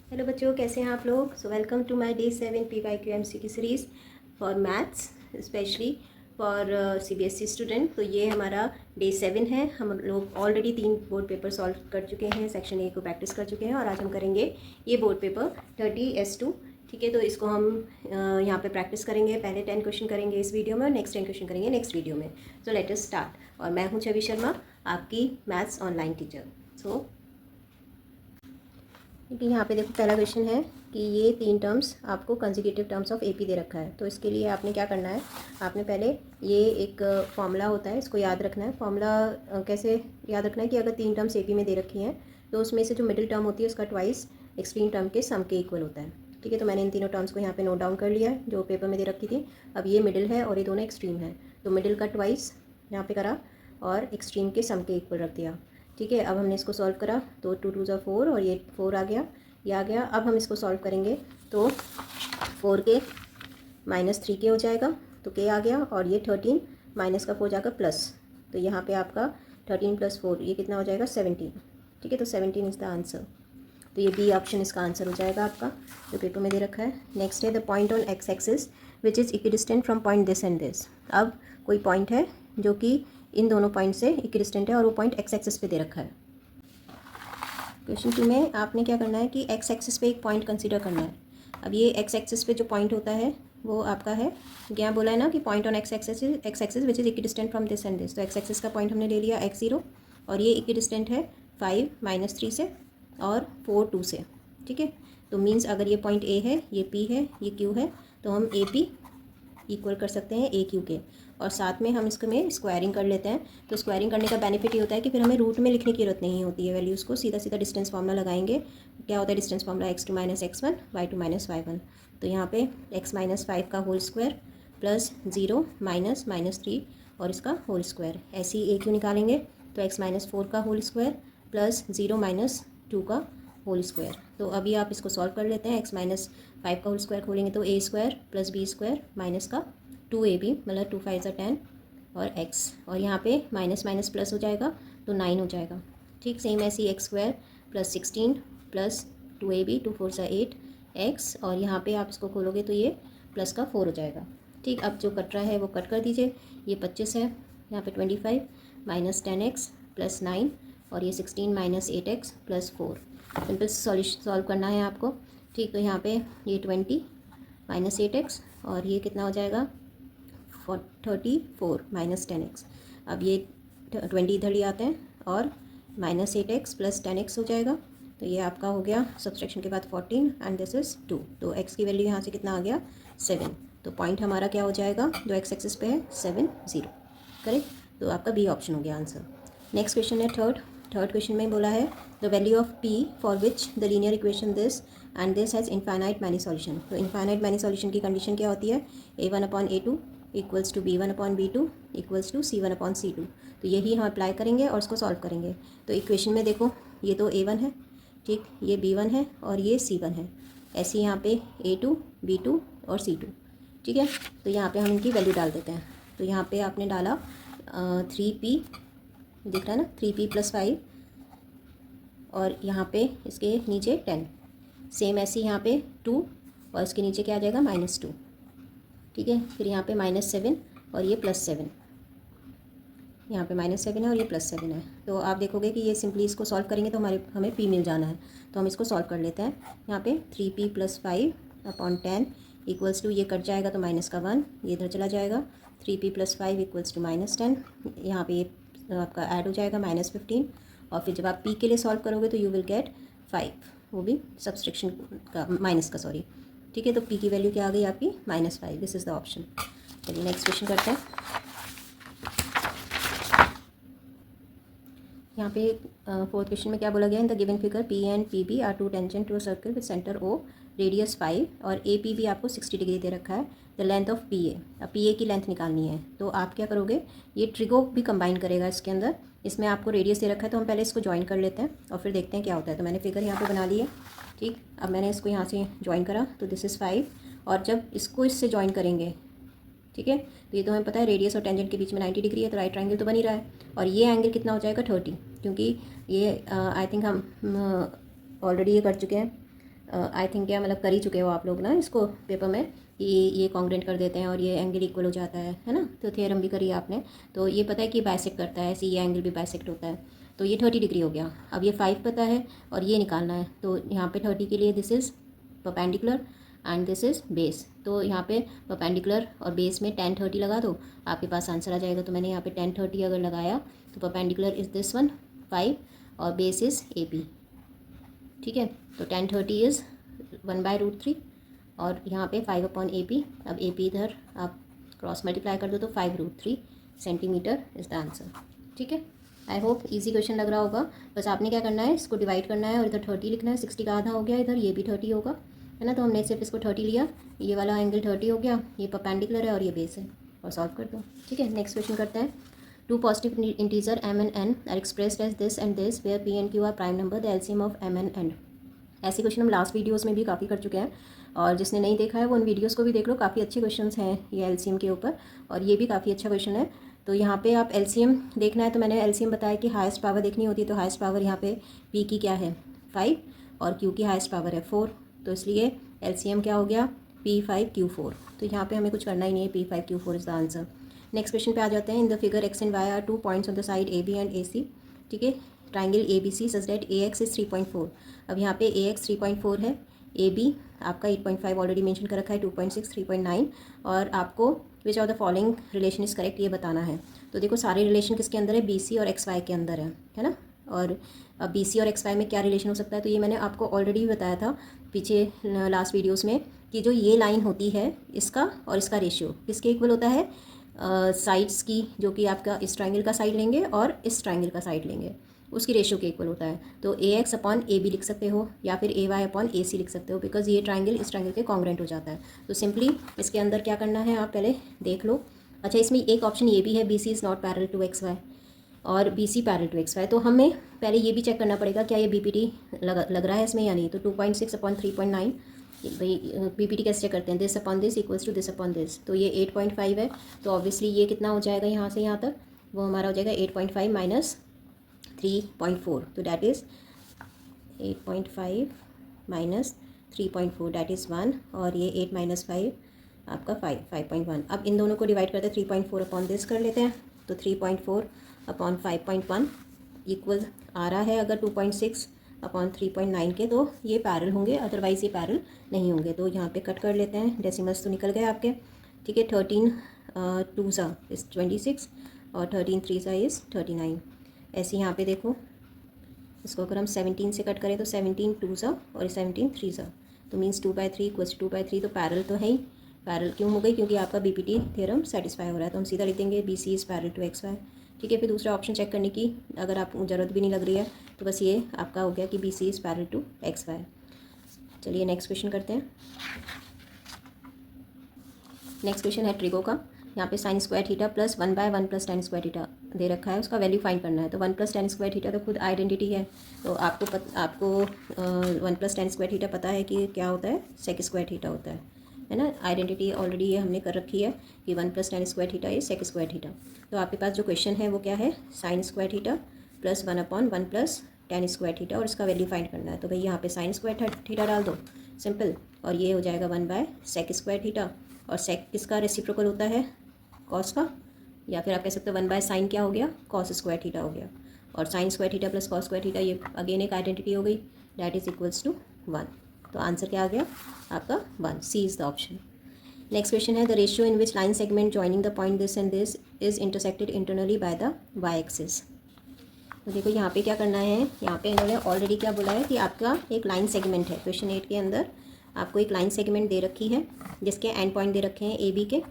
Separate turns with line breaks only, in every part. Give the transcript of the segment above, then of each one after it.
Hello बच्चों, कैसे हैं आप लोग। So welcome to my day 7 PYQMC की series for maths, specially for CBSE student. तो ये हमारा डे 7 है। हम लोग ऑलरेडी 3 बोर्ड पेपर सॉल्व कर चुके हैं, सेक्शन ए को प्रैक्टिस कर चुके हैं और आज हम करेंगे ये बोर्ड पेपर 30S2। ठीक है, तो इसको हम यहाँ पे प्रैक्टिस करेंगे। पहले 10 क्वेश्चन करेंगे इस वीडियो में और नेक्स्ट 10 क्वेश्चन करेंगे नेक्स्ट वीडियो में। So let us start. और मैं हूँ छवि शर्मा, आपकी मैथ्स ऑनलाइन टीचर। सो क्योंकि यहाँ पे देखो पहला क्वेश्चन है कि ये 3 टर्म्स आपको कंसेक्यूटिव टर्म्स ऑफ एपी दे रखा है। तो इसके लिए आपने क्या करना है, आपने पहले ये एक फॉर्मूला होता है, इसको याद रखना है। फॉर्मूला कैसे याद रखना है कि अगर 3 टर्म्स एपी में दे रखी हैं तो उसमें से जो मिडिल टर्म होती है उसका ट्वाइस एक्सट्रीम टर्म के सम के इक्वल होता है। ठीक है, तो मैंने इन तीनों टर्म्स को यहाँ पे नोट डाउन कर लिया है जो पेपर में दे रखी थी। अब ये मिडिल है और ये दोनों एक्सट्रीम है, तो मिडिल का ट्वाइस यहाँ पे करा और एक्सट्रीम के सम के इक्वल रख दिया। ठीक है, अब हमने इसको सॉल्व करा तो 2 2 ज़ा 4 और ये 4 आ गया, ये आ गया। अब हम इसको सॉल्व करेंगे तो 4 के -3 के हो जाएगा, तो के आ गया। और ये 13 माइनस का 4 जाकर प्लस, तो यहाँ पे आपका 13 + 4 ये कितना हो जाएगा 17। ठीक है, तो 17 इज़ द आंसर। तो ये बी ऑप्शन इसका आंसर हो जाएगा आपका, जो पेपर में दे रखा है। नेक्स्ट है the point on x axis which is equidistant from point this and this. अब कोई पॉइंट है जो कि इन दोनों पॉइंट से इक्विडिस्टेंट है और वो पॉइंट एक्स एक्सिस पे दे रखा है। क्वेश्चन 2 में आपने क्या करना है कि एक्स एक्सिस पे एक पॉइंट कंसीडर करना है। अब ये एक्स एक्सिस पे जो पॉइंट होता है वो आपका है, क्या बोला है ना कि point on x axis which is equidistant from this and this. तो एक्स एक्सिस का पॉइंट हमने ले लिया x0 और ये इक्विडिस्टेंट है 5 -3 से और 4 2 से। ठीक है, तो मीन्स अगर ये पॉइंट A है, ये P है, ये Q है, तो हम AP इक्वल कर सकते हैं AQ के। और साथ में हम इसको में स्क्वायरिंग कर लेते हैं। तो स्क्वायरिंग करने का बेनिफिट ये होता है कि फिर हमें रूट में लिखने की जरूरत नहीं होती है वैल्यूज़ को, सीधा सीधा डिस्टेंस फार्मूला लगाएंगे। क्या होता है distance formula, x2 - x1 y2 - y1। तो यहाँ पे x - 5 का होल स्क्वायर प्लस 0 -3 और इसका होल स्क्वायर, ऐसे ही AQ निकालेंगे तो x - 4 का होल स्क्वायर प्लस 0 -2 का होल स्क्वायर। तो अभी आप इसको सॉल्व कर लेते हैं। x - 5 का होल स्क्वायर खोलेंगे तो a square plus b square minus का 2ab, मतलब 2 5 = 10 और x, और यहाँ पे माइनस माइनस प्लस हो जाएगा तो 9 हो जाएगा। ठीक, सेम ऐसे ही x square plus 16 plus 2ab 2 4 = 8 x, और यहाँ पे आप इसको खोलोगे तो ये प्लस का 4 हो जाएगा। ठीक, अब जो कट रहा है वो कट कर दीजिए। ये 25 है, यहाँ पे 25 माइनस 10x प्लस 9 और ये 16 - 8x प्लस 4। सिंपल सॉल्व करना है आपको। ठीक, तो यहाँ पे ये 20 - 8x और ये कितना हो जाएगा 34 - 10x। अब ये 20 इधर ही आते हैं और -8x प्लस 10x हो जाएगा। तो ये आपका हो गया सब्सट्रैक्शन के बाद 14 एंड दिस इज़ 2। तो x की वैल्यू यहाँ से कितना आ गया 7। तो पॉइंट हमारा क्या हो जाएगा जो x एक्सिस पे है 7 0। करेक्ट, तो आपका बी ऑप्शन हो गया आंसर। नेक्स्ट क्वेश्चन है थर्ड क्वेश्चन में बोला है the value of p for which the linear equation this and this has infinite many solution. तो इनफाइनाइट मैनी सॉल्यूशन की कंडीशन क्या होती है, a1/a2 equals to b1/b2 equals to c1/c2। तो यही हम अप्लाई करेंगे और इसको सॉल्व करेंगे। तो इक्वेशन में देखो ये तो a1 है, ठीक, ये b1 है और ये c1 है। ऐसे यहाँ पे a2 b2 और c2। ठीक है, तो यहाँ पे हम इनकी वैल्यू डाल देते हैं। तो यहाँ पे आपने डाला 3p, दिख रहा है ना 3p + 5 और यहाँ पे इसके नीचे 10। सेम ऐसे यहाँ पे 2 और इसके नीचे क्या आ जाएगा -2। ठीक है, फिर यहाँ पे -7 और ये +7, यहाँ पे -7 है और ये +7 है। तो आप देखोगे कि ये सिंपली इसको सॉल्व करेंगे तो हमें p मिल जाना है। तो हम इसको सॉल्व कर लेते हैं। यहाँ पे 3p + 5/10 इक्वल्स टू, ये कट जाएगा तो -1 ये इधर चला जाएगा, 3p + 5 इक्वल्स टू -10। यहाँ पे ये आपका ऐड हो जाएगा -15 और फिर जब आप p के लिए सॉल्व करोगे तो यू विल गेट 5, वो भी सब्सट्रैक्शन का माइनस का, सॉरी। ठीक है, तो p की वैल्यू क्या आ गई आपकी -5। This is the option. चलिए नेक्स्ट क्वेश्चन करते हैं। यहाँ पे फोर्थ क्वेश्चन में क्या बोला गया, in the given figure P and PB are 2 tangent to a circle with centre O, radius 5 और APB आपको 60 डिग्री दे रखा है। द लेंथ ऑफ PA, अब PA की लेंथ निकालनी है। तो आप क्या करोगे, ये ट्रिगो भी कंबाइन करेगा इसके अंदर। इसमें आपको रेडियस दे रखा है तो हम पहले इसको ज्वाइन कर लेते हैं और फिर देखते हैं क्या होता है। तो मैंने फिगर यहाँ पर बना ली है। ठीक, अब मैंने इसको यहाँ से ज्वाइन करा तो दिस इज़ 5 और जब इसको इससे ज्वाइन करेंगे, ठीक है, तो ये तो हमें पता है रेडियस और टेंजेंट के बीच में 90 डिग्री है, तो राइट ट्रायंगल तो बन ही रहा है। और ये एंगल कितना हो जाएगा 30, क्योंकि ये आई थिंक हम ऑलरेडी ये कर चुके हैं। आई थिंक क्या मतलब कर ही चुके हो आप लोग ना इसको पेपर में कि ये कॉन्ग्रेंट कर देते हैं और ये एंगल इक्वल हो जाता है ना। तो थ्योरम भी करी आपने, तो ये पता है कि बाइसेक्ट करता है, ऐसे ये एंगल भी बाइसेक्ट होता है। तो ये 30 डिग्री हो गया। अब ये 5 पता है और ये निकालना है, तो यहाँ पे 30 के लिए this is perpendicular and this is base. तो यहाँ पे परपेंडिकुलर और बेस में tan 30 लगा दो, आपके पास आंसर आ जाएगा। तो मैंने यहाँ पे tan 30 अगर लगाया तो परपेंडिकुलर इज़ दिस वन 5 और बेस इज़ AP। ठीक है, तो tan 30 इज़ 1/√3 और यहाँ पे 5/AP। अब AP इधर आप क्रॉस मल्टीप्लाई कर दो तो 5√3 सेंटीमीटर इज़ द आंसर। ठीक है, आई होप इजी क्वेश्चन लग रहा होगा। बस आपने क्या करना है, इसको डिवाइड करना है और इधर 30 लिखना है। 60 का आधा हो गया, इधर ये भी 30 होगा, है ना। तो हमने सिर्फ इसको 30 लिया, ये वाला एंगल 30 हो गया, ये परपेंडिकुलर है और ये बेस है, और सॉल्व कर दो। ठीक है, नेक्स्ट क्वेश्चन करते हैं। Two positive integer m and n are expressed as this and this where p and q are prime number, the LCM of m and n। ऐसे क्वेश्चन हम लास्ट वीडियोस में भी काफ़ी कर चुके हैं, और जिसने नहीं देखा है वो उन वीडियोस को भी देख लो। काफ़ी अच्छे क्वेश्चंस हैं ये एलसीएम के ऊपर, और ये भी काफ़ी अच्छा क्वेश्चन है। तो यहाँ पे आप एलसीएम देखना है, तो मैंने एलसीएम बताया कि हाईएस्ट पावर देखनी होती है। तो हाईएस्ट पावर यहाँ पे p की क्या है 5 और q की हाईएस्ट पावर है 4, तो इसलिए एलसीएम क्या हो गया P5Q4। तो यहाँ पे हमें कुछ करना ही नहीं है, P5Q4 is the answer. Next question पे आ जाते हैं। In the figure x and y are 2 points on the side AB and AC। ठीक है, triangle ABC such that AX is 3.4। अब यहाँ पे AX 3.4 है, AB आपका 8.5 ऑलरेडी मेंशन कर रखा है, 2.6 3.9, और आपको which of the following relation is correct ये बताना है। तो देखो सारे रिलेशन किसके अंदर है, BC और XY के अंदर है ना। और अब BC और XY में क्या रिलेशन हो सकता है, तो ये मैंने आपको ऑलरेडी बताया था पीछे लास्ट वीडियोस में कि जो ये लाइन होती है इसका और इसका रेशियो किसके इक्वल होता है, साइड्स की, जो कि आपका इस ट्राइंगल का साइड लेंगे और इस ट्राइंगल का साइड लेंगे, उसकी रेशियो के इक्वल होता है। तो AX/AB लिख सकते हो या फिर AY/AC लिख सकते हो, बिकॉज ये ट्राइंगल इस ट्राइंगल के कॉन्ग्रेंट हो जाता है। तो सिंपली इसके अंदर क्या करना है आप पहले देख लो। अच्छा, इसमें एक ऑप्शन ये भी है BC is not parallel to XY और BC पैरेलल टू XY। तो हमें पहले ये भी चेक करना पड़ेगा क्या ये BPT लग रहा है इसमें या नहीं। तो 2.6/3.9 भाई BPT कैसे चेक करते हैं, this upon this equals to this upon this. तो ये 8.5 है, तो ऑब्वियसली ये कितना हो जाएगा यहाँ से यहाँ तक, वो हमारा हो जाएगा 8.5 माइनस 3.4। तो that is 8.5 minus 3.4 that is 1, और ये 8 माइनस 5 आपका 5.1। अब इन दोनों को डिवाइड करते हैं, 3.4 अपॉन दिस कर लेते हैं। तो 3.4 अपॉन 5.1 इक्वल आ रहा है अगर 2.6 अपॉन 3.9 के, तो ये पैरेलल होंगे, अदरवाइज़ ये पैरेलल नहीं होंगे। तो यहाँ पे कट कर लेते हैं, डेसिमल्स तो निकल गए आपके। ठीक है, 13 2 इज़ 26 और 13 3 इज़ 39। ऐसे यहाँ पे देखो, इसको अगर हम 17 से कट करें तो 17 2 और 17 3 तो मीन्स 2/3 इक्वल्स 2/3। तो पैरेलल तो है ही, पैरेलल क्यों हो गई, क्योंकि आपका BPT थ्योरम सेटिस्फाई हो रहा है। तो हम सीधा लिख देंगे BC is parallel to XY। ठीक है, फिर दूसरा ऑप्शन चेक करने की अगर आपको ज़रूरत भी नहीं लग रही है, तो बस ये आपका हो गया कि BC is parallel to XY। चलिए नेक्स्ट क्वेश्चन करते हैं। नेक्स्ट क्वेश्चन है ट्रिगो का। यहाँ पे sin square theta plus 1/1 plus tan square theta दे रखा है, उसका वैल्यू फाइंड करना है। तो 1 प्लस tan स्क्वायर थीटा तो खुद आइडेंटिटी है, तो आपको 1 प्लस tan स्क्वायर थीटा पता है कि क्या होता है, सेक स्क्वायर थीटा होता है ना। आइडेंटिटी ऑलरेडी ये हमने कर रखी है कि 1 प्लस tan स्क्वायर थीटा ये सेक स्क्वायर थीटा। तो आपके पास जो क्वेश्चन है वो क्या है, sin square theta plus 1/1 plus tan square theta, और इसका वैल्यू फाइंड करना है। तो भाई यहाँ पे sin स्क्वायर थीटा डाल दो, सिंपल, और ये हो जाएगा 1/sec स्क्वायर थीटा। और सेक किसका रेसिप्रोकल होता है, कॉस का, या फिर आप कह सकते हो 1/sin क्या हो गया, कॉस स्क्वायर थीटा हो गया। और sin square theta plus cos square theta ये अगेन एक आइडेंटिटी हो गई, डैट इज़ इक्वल्स टू 1। तो आंसर क्या आ गया आपका 1, C is the option. Next question है the ratio in which line segment joining the point this and this is intersected internally by the y axis. तो देखो यहाँ पे क्या करना है, यहाँ पे इन्होंने ऑलरेडी क्या बोला है कि आपका एक लाइन सेगमेंट है। क्वेश्चन 8 के अंदर आपको एक लाइन सेगमेंट दे रखी है जिसके एंड पॉइंट दे रखे हैं AB के।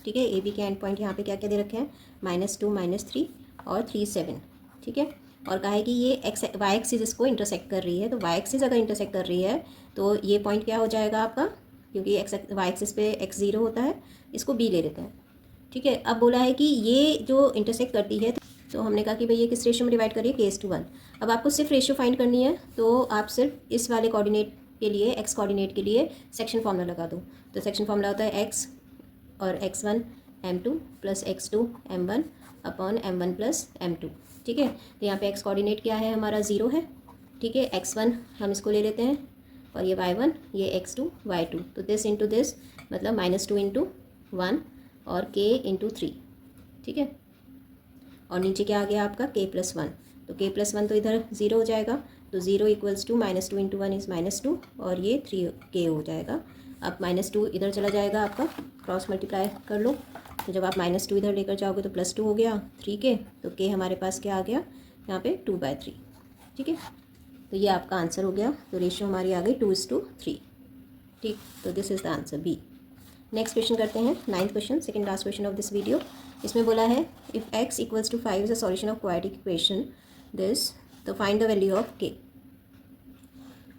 ठीक है, AB के एंड पॉइंट यहाँ पे क्या क्या दे रखे हैं, -2 -3 और 3 7। ठीक है, और कहा है कि ये y एक्सिस इसको इंटरसेक्ट कर रही है। तो y एक्सिस अगर इंटरसेक्ट कर रही है तो ये पॉइंट क्या हो जाएगा आपका, क्योंकि y एक्सिस पे x0 होता है, इसको B ले लेते हैं। ठीक है, अब बोला है कि ये जो इंटरसेक्ट करती है, तो हमने कहा कि भाई ये किस रेशियो में डिवाइड करिए, K:1। अब आपको सिर्फ रेशियो फाइंड करनी है, तो आप सिर्फ इस वाले कोऑर्डिनेट के लिए, x कोऑर्डिनेट के लिए सेक्शन फॉर्मूला लगा दो। तो सेक्शन फॉर्मूला होता है x और x1 m2 plus x2 m1 upon m1 plus m2। ठीक है, तो यहाँ पे x कोऑर्डिनेट क्या है हमारा 0 है। ठीक है, x1 हम इसको ले लेते हैं और ये y1, ये x2, y2, तो दिस इंटू दिस मतलब -2 इंटू 1 और k इंटू 3, ठीक है। और नीचे क्या आ गया आपका k+1, तो k+1 तो इधर 0 हो जाएगा, तो 0 इक्वल्स टू -2 इंटू 1 इज़ -2 और ये 3k हो जाएगा। अब -2 इधर चला जाएगा, आपका क्रॉस मल्टीप्लाई कर लो, तो जब आप -2 इधर लेकर जाओगे तो +2 हो गया 3k, तो k हमारे पास क्या आ गया यहाँ पे 2/3, ठीक है। तो ये आपका आंसर हो गया, तो रेशियो हमारी आ गई 2:3, ठीक। तो this is the answer B. Next question करते हैं, 9th question, second last question of this video. इसमें बोला है if x equals to 5 is a solution of quadratic equation this, तो find the value of k।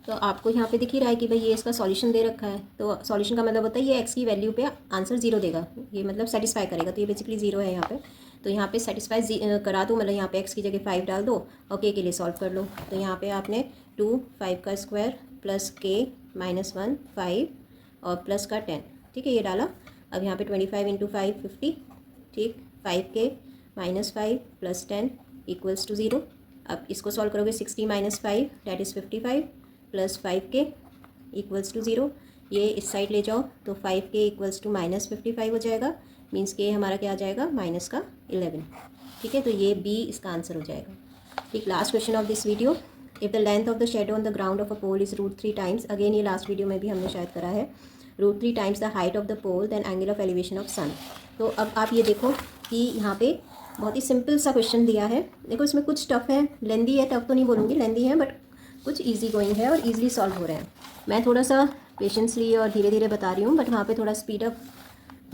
तो आपको यहाँ पे दिख ही रहा है कि भाई ये इसका सॉल्यूशन दे रखा है, तो सॉल्यूशन का मतलब होता है ये x की वैल्यू पे आंसर 0 देगा, ये मतलब सेटिस्फाई करेगा, तो ये बेसिकली 0 है यहाँ पे। तो यहाँ पे सेटिस्फाई करा दो, मतलब यहाँ पे x की जगह 5 डाल दो और k के लिए सॉल्व कर लो। तो यहाँ पे आपने 2 5 का स्क्वायर प्लस k -1 5 और प्लस का 10, ठीक है, ये डाला। अब यहाँ पे 25 इंटू 5 50, ठीक, 5k -5 प्लस 10 इक्वल्स टू 0। अब इसको सॉल्व करोगे 60 - 5 that is 55 plus 5k equals to 0। ये इस साइड ले जाओ तो 5k इक्वल्स टू -55 हो जाएगा, मीन्स के हमारा क्या आ जाएगा -11, ठीक है। तो ये बी इसका आंसर हो जाएगा, ठीक। Last question of this video, if the length of the shadow on the ground of a pole is √3 times, again ये लास्ट वीडियो में भी हमने शायद करा है, √3 times the height of the pole then angle of elevation of sun. तो अब आप ये देखो कि यहाँ पे बहुत ही सिंपल सा क्वेश्चन दिया है। देखो इसमें कुछ टफ है, लेंदी है, टफ तो नहीं बोलूँगी, लेंदी है, बट कुछ इजी गोइंग है और इजीली सॉल्व हो रहे हैं। मैं थोड़ा सा पेशेंसली और धीरे धीरे बता रही हूँ, बट वहाँ पे थोड़ा स्पीड अप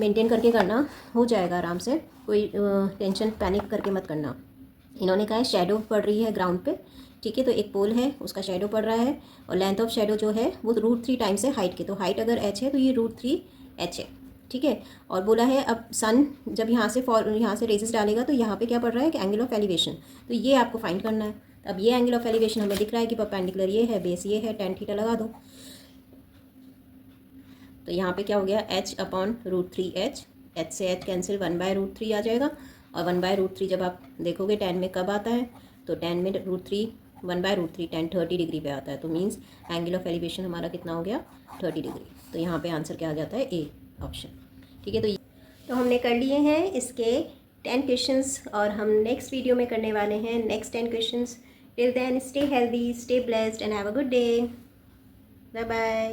मेंटेन करके करना, हो जाएगा आराम से, कोई टेंशन पैनिक करके मत करना। इन्होंने कहा है शेडो पड़ रही है ग्राउंड पे, ठीक है, तो एक पोल है उसका शेडो पड़ रहा है और लेंथ ऑफ शेडो जो है वो √3 टाइम्स है हाइट के, तो हाइट अगर h है तो ये √3h है, ठीक है। और बोला है अब सन जब यहाँ से रेजेस डालेगा तो यहाँ पे क्या पड़ रहा है कि एंगल ऑफ एलिवेशन, तो ये आपको फाइंड करना है। अब ये एंगल ऑफ एलिवेशन हमें दिख रहा है कि परपेंडिकुलर ये है, बेस ये है, tan थीटा लगा दो, तो यहाँ पे क्या हो गया h/√3h, h से h कैंसिल 1/√3 आ जाएगा, और 1/√3 जब आप देखोगे tan में कब आता है, तो tan में √3 1/√3 tan 30 डिग्री पे आता है, तो मीन्स एंगल ऑफ एलिवेशन हमारा कितना हो गया 30 डिग्री। तो यहाँ पे आंसर क्या आ जाता है ए ऑप्शन, ठीक है। तो हमने कर लिए हैं इसके 10 क्वेश्चंस और हम नेक्स्ट वीडियो में करने वाले हैं next 10 questions. Till then stay healthy, stay blessed and have a good day, bye bye.